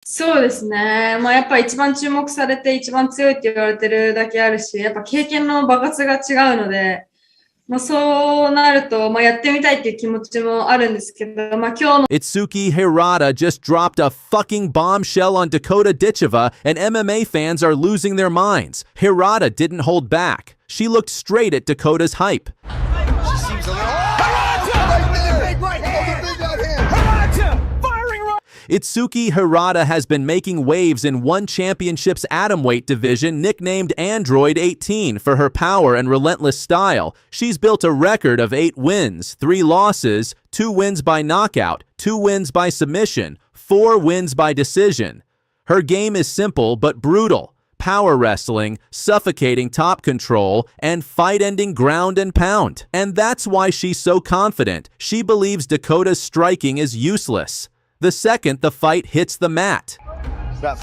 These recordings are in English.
そうですね。まあやっぱ一番注目されて一番強いって言われてるだけあるし、やっぱ経験のバカツが違うので、まあそうなると、まあやってみたいっていう気持ちもあるんですけど、まあ今日の Itsuki Hirata just dropped a fucking bombshell on Dakota Ditcheva, and MMA fans are losing their minds. Hirata didn't hold back. She looked straight at Dakota's hype. She seems a little. Itsuki Hirata has been making waves in One Championship's atomweight division, nicknamed Android 18, for her power and relentless style. She's built a record of 8 wins, 3 losses, 2 wins by knockout, 2 wins by submission, 4 wins by decision. Her game is simple but brutal. Power wrestling, suffocating top control, and fight-ending ground and pound. And that's why she's so confident. She believes Dakota's striking is useless. The second the fight hits the mat. Stop.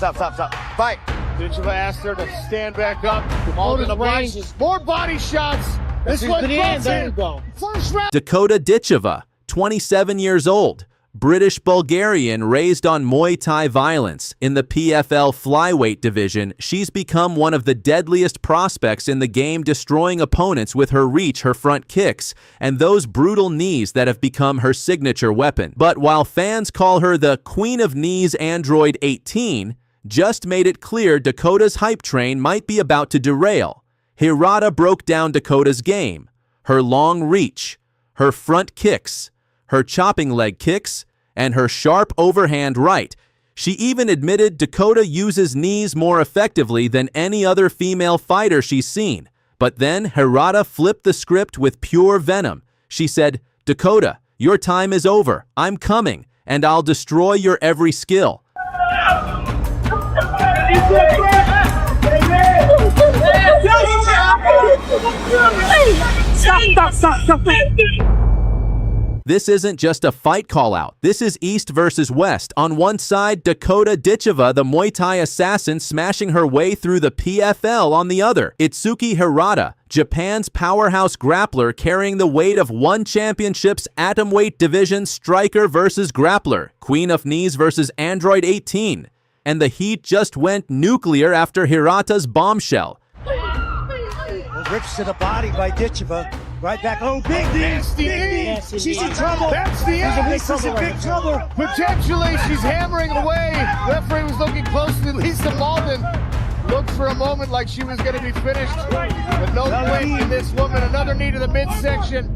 Fight. Ditcheva asked her to stand back up. All in the range. More body shots. This one goes. First round. Dakota Ditcheva, 27 years old, British-Bulgarian, raised on Muay Thai violence. In the PFL flyweight division, she's become one of the deadliest prospects in the game, destroying opponents with her reach, her front kicks, and those brutal knees that have become her signature weapon. But while fans call her the Queen of Knees Android 18, just made it clear Dakota's hype train might be about to derail. Hirata broke down Dakota's game, her long reach, her front kicks, her chopping leg kicks, and her sharp overhand right. She even admitted Dakota uses knees more effectively than any other female fighter she's seen. But then Hirata flipped the script with pure venom. She said, "Dakota, your time is over. I'm coming, and I'll destroy your every skill." Stop. This isn't just a fight call-out. This is East versus West. On one side, Dakota Ditcheva, the Muay Thai assassin, smashing her way through the PFL. On the other, Itsuki Hirata, Japan's powerhouse grappler, carrying the weight of One Championship's atomweight division, striker versus grappler, Queen of Knees versus Android 18. And the heat just went nuclear after Hirata's bombshell. Rips to the body by Ditcheva. Right back. Oh, big knee. She's in trouble. That's the end. This is in big trouble. Potentially, she's hammering away. Referee was looking closely. Lisa Malden looked for a moment like she was going to be finished. But no weight in this woman. Another knee to the midsection.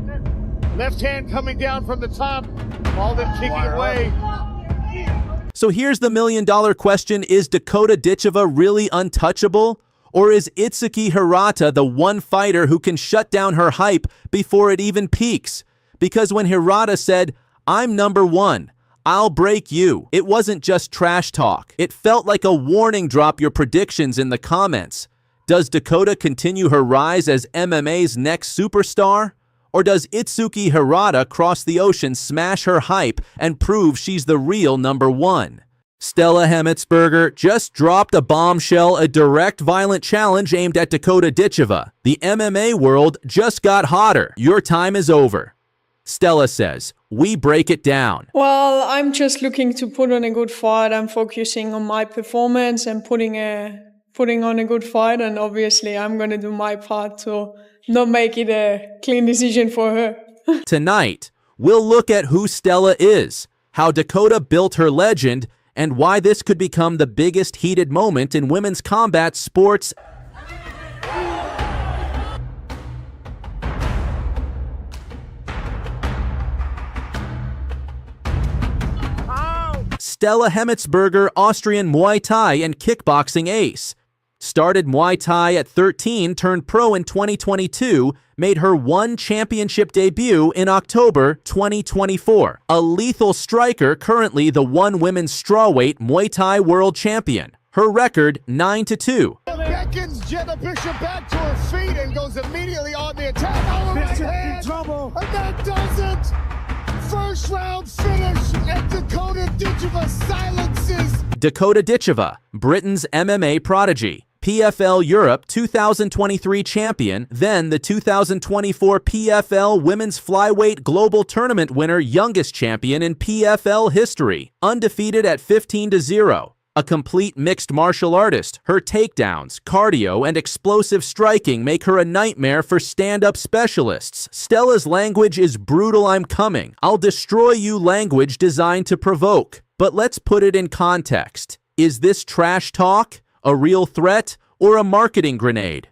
Left hand coming down from the top. Malden kicking away. So here's the million-dollar question. Is Dakota Ditcheva really untouchable? Or is Itsuki Hirata the one fighter who can shut down her hype before it even peaks? Because when Hirata said, "I'm number one, I'll break you," it wasn't just trash talk. It felt like a warning. Drop your predictions in the comments. Does Dakota continue her rise as MMA's next superstar? Or does Itsuki Hirata cross the ocean, smash her hype, and prove she's the real number one? Stella Hemmetsberger just dropped a bombshell, a direct violent challenge aimed at Dakota Ditcheva. The MMA world just got hotter. Your time is over. Stella says, "We break it down." Well, I'm just looking to put on a good fight. I'm focusing on my performance and putting on a good fight, and obviously I'm going to do my part to not make it a clean decision for her. Tonight, we'll look at who Stella is, how Dakota built her legend, and why this could become the biggest heated moment in women's combat sports. Stella Hemmetsberger, Austrian Muay Thai and kickboxing ace. Started Muay Thai at 13, turned pro in 2022, made her One Championship debut in October 2024. A lethal striker, currently the One Women's Strawweight Muay Thai World Champion. Her record, 9-2. Beckons Jenna Bishop back to her feet and goes immediately on the attack. Oh, right hand. Trouble. And that does it. First round finish, and Dakota Ditcheva silences. Dakota Ditcheva, Britain's MMA prodigy. PFL Europe 2023 champion, then the 2024 PFL Women's Flyweight Global Tournament winner, youngest champion in PFL history. Undefeated at 15-0. A complete mixed martial artist, her takedowns, cardio, and explosive striking make her a nightmare for stand-up specialists. Stella's language is brutal. I'm coming. I'll destroy you language designed to provoke. But let's put it in context. Is this trash talk, a real threat, or a marketing grenade?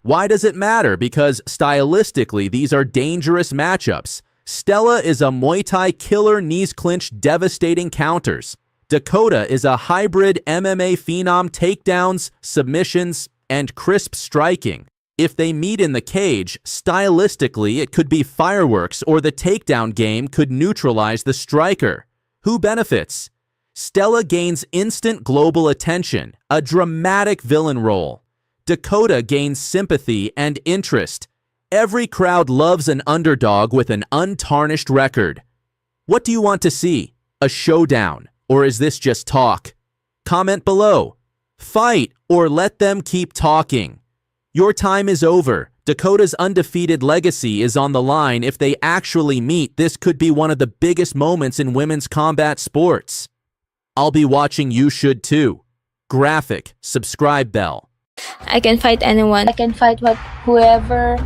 Why does it matter? Because stylistically, these are dangerous matchups. Stella is a Muay Thai killer, knees clinched, devastating counters. Dakota is a hybrid MMA phenom, takedowns, submissions, and crisp striking. If they meet in the cage, stylistically, it could be fireworks, or the takedown game could neutralize the striker. Who benefits? Stella gains instant global attention, a dramatic villain role. Dakota gains sympathy and interest. Every crowd loves an underdog with an untarnished record. What do you want to see? A showdown? Or is this just talk? Comment below. Fight or let them keep talking. Your time is over. Dakota's undefeated legacy is on the line. If they actually meet, this could be one of the biggest moments in women's combat sports. I'll be watching, you should too. Graphic, subscribe bell. I can fight anyone. I can fight whoever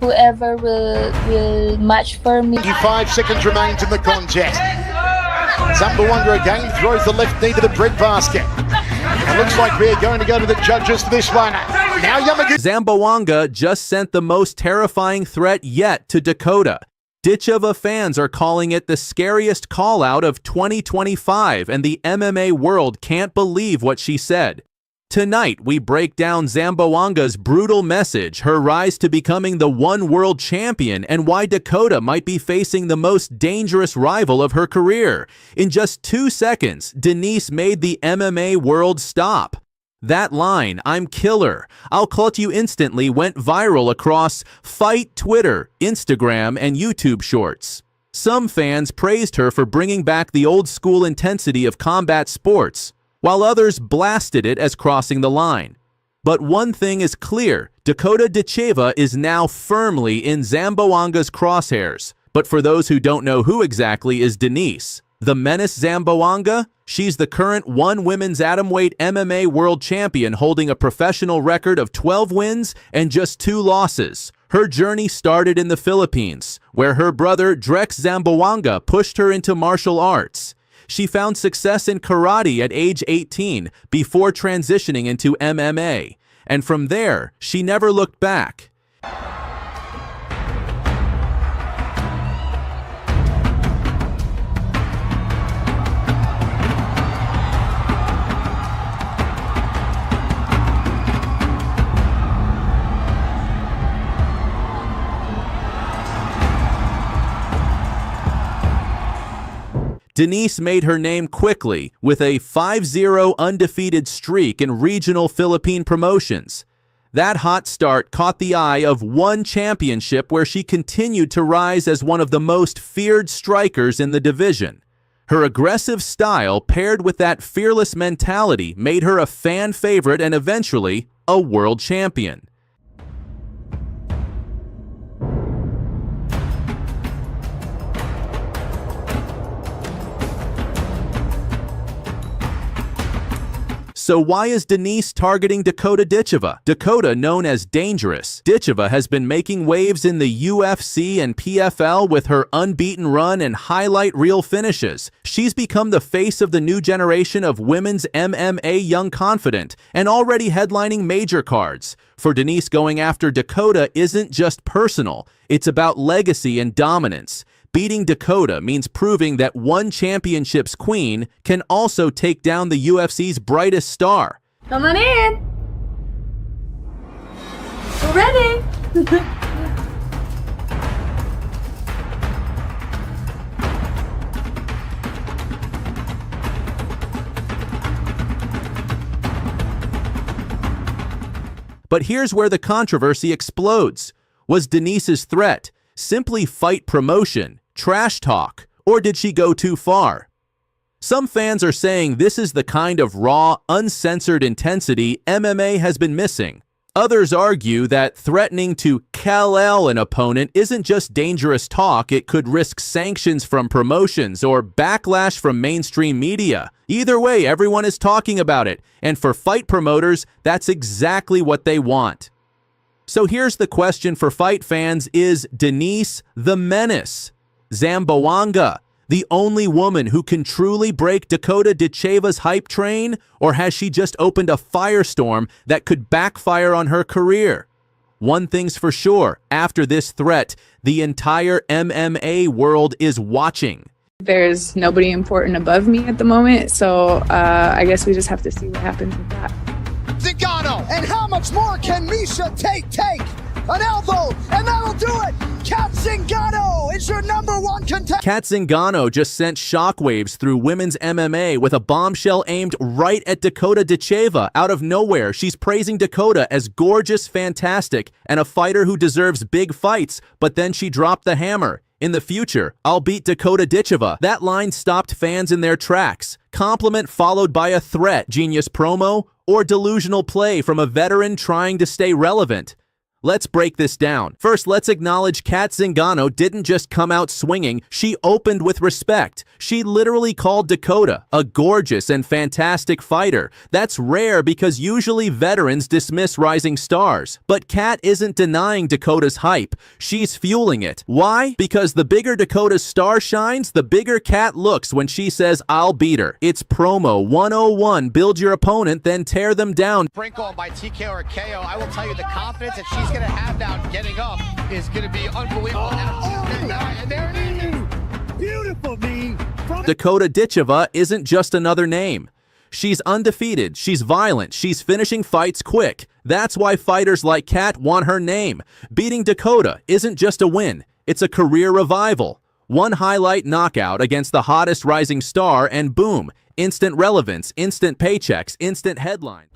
will match for me. 5 seconds remains in the contest. Zamboanga again throws the left knee to the breadbasket. It looks like we're going to go to the judges for this one. Now Yamaguchi. Zamboanga just sent the most terrifying threat yet to Dakota. Ditcheva fans are calling it the scariest call-out of 2025, and the MMA world can't believe what she said. Tonight, we break down Zamboanga's brutal message, her rise to becoming the one world champion, and why Dakota might be facing the most dangerous rival of her career. In just 2 seconds, Denise made the MMA world stop. That line, "I'm killer, I'll clutch you instantly," went viral across Fight Twitter, Instagram, and YouTube shorts. Some fans praised her for bringing back the old school intensity of combat sports, while others blasted it as crossing the line. But one thing is clear, Dakota Ditcheva is now firmly in Zamboanga's crosshairs. But for those who don't know, who exactly is Denise? The menace Zamboanga? She's the current one women's atomweight MMA world champion, holding a professional record of 12 wins and just 2 losses. Her journey started in the Philippines, where her brother Drex Zamboanga pushed her into martial arts. She found success in karate at age 18 before transitioning into MMA, and from there, she never looked back. Denise made her name quickly with a 5-0 undefeated streak in regional Philippine promotions. That hot start caught the eye of one championship where she continued to rise as one of the most feared strikers in the division. Her aggressive style paired with that fearless mentality made her a fan favorite and eventually a world champion. So why is Denise targeting Dakota Ditcheva? Dakota, known as dangerous, Ditcheva has been making waves in the UFC and PFL with her unbeaten run and highlight reel finishes. She's become the face of the new generation of women's MMA young confident and already headlining major cards. For Denise, going after Dakota isn't just personal, it's about legacy and dominance. Beating Dakota means proving that one championship's queen can also take down the UFC's brightest star. Come on in. We're ready. But here's where the controversy explodes. Was Denise's threat simply fight promotion, trash talk, or did she go too far? Some fans are saying this is the kind of raw, uncensored intensity MMA has been missing. Others argue that threatening to kill an opponent isn't just dangerous talk, it could risk sanctions from promotions or backlash from mainstream media. Either way, everyone is talking about it, and for fight promoters, that's exactly what they want. So here's the question for fight fans: is Denise the Menace Zamboanga the only woman who can truly break Dakota Ditcheva's hype train, or has she just opened a firestorm that could backfire on her career? One thing's for sure, after this threat, the entire MMA world is watching. There's nobody important above me at the moment, so I guess we just have to see what happens with that. Zingano. And how much more can Misha take? An elbow, and that'll do it! Cat Zingano is your #1 contender! Cat Zingano just sent shockwaves through women's MMA with a bombshell aimed right at Dakota Ditcheva. Out of nowhere, she's praising Dakota as gorgeous, fantastic, and a fighter who deserves big fights, but then she dropped the hammer. In the future, I'll beat Dakota Ditcheva. That line stopped fans in their tracks. Compliment followed by a threat, genius promo, or delusional play from a veteran trying to stay relevant. Let's break this down. First, let's acknowledge Cat Zingano didn't just come out swinging, she opened with respect. She literally called Dakota a gorgeous and fantastic fighter. That's rare because usually veterans dismiss rising stars. But Cat isn't denying Dakota's hype. She's fueling it. Why? Because the bigger Dakota's star shines, the bigger Cat looks when she says, "I'll beat her." It's promo 101. Build your opponent, then tear them down. Sprinkle by TKO or KO. I will tell you the confidence that she's going to have now getting up is going to be unbelievable. And there it is. Beautiful knee from Dakota Ditcheva isn't just another name. She's undefeated, she's violent, she's finishing fights quick. That's why fighters like Cat want her name. Beating Dakota isn't just a win, it's a career revival. One highlight knockout against the hottest rising star and boom, instant relevance, instant paychecks, instant headline.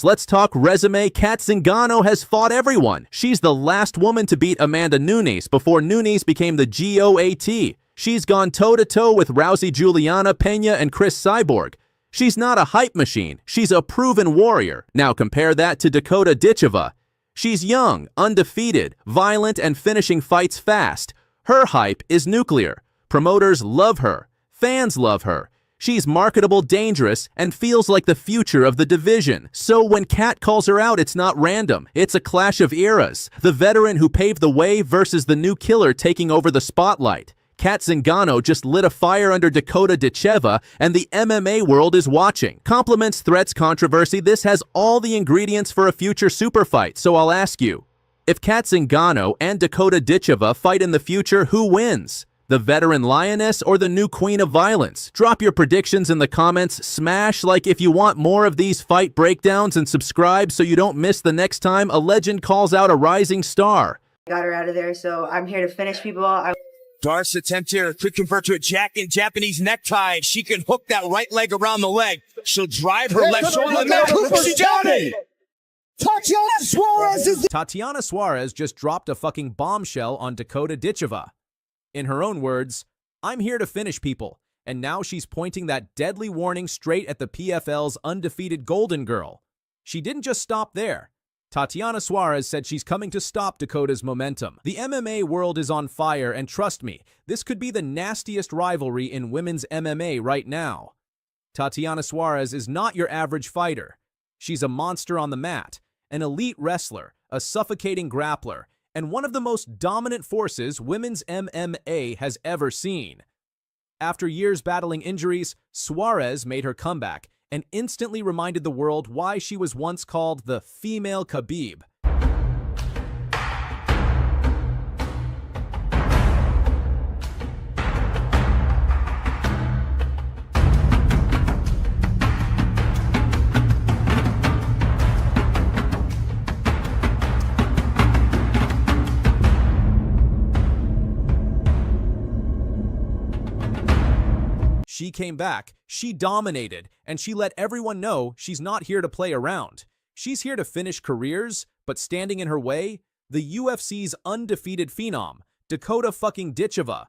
Let's talk resume. Cat Zingano has fought everyone. She's the last woman to beat Amanda Nunes before Nunes became the GOAT. She's gone toe-to-toe with Rousey, Juliana, Pena, and Chris Cyborg. She's not a hype machine. She's a proven warrior. Now compare that to Dakota Ditcheva. She's young, undefeated, violent, and finishing fights fast. Her hype is nuclear. Promoters love her. Fans love her. She's marketable, dangerous, and feels like the future of the division. So when Cat calls her out, it's not random. It's a clash of eras. The veteran who paved the way versus the new killer taking over the spotlight. Cat Zingano just lit a fire under Dakota Ditcheva, and the MMA world is watching. Compliments, threats, controversy, this has all the ingredients for a future super fight. So I'll ask you, if Cat Zingano and Dakota Ditcheva fight in the future, who wins? The veteran lioness or the new queen of violence? Drop your predictions in the comments, smash like if you want more of these fight breakdowns, and subscribe so you don't miss the next time a legend calls out a rising star. Got her out of there, so I'm here to finish people. Darce attempt here could convert to a Japanese necktie. She can hook that right leg around the leg. She'll drive her left shoulder. She got it! Tatiana Suarez just dropped a fucking bombshell on Dakota Ditcheva. In her own words, "I'm here to finish people," and now she's pointing that deadly warning straight at the PFL's undefeated Golden Girl. She didn't just stop there. Tatiana Suarez said she's coming to stop Dakota's momentum. The MMA world is on fire, and trust me, this could be the nastiest rivalry in women's MMA right now. Tatiana Suarez is not your average fighter. She's a monster on the mat, an elite wrestler, a suffocating grappler, and one of the most dominant forces women's MMA has ever seen. After years battling injuries, Suarez made her comeback and instantly reminded the world why she was once called the female Khabib. She came back, she dominated, and she let everyone know she's not here to play around. She's here to finish careers, but standing in her way, the UFC's undefeated phenom, Dakota fucking Ditcheva.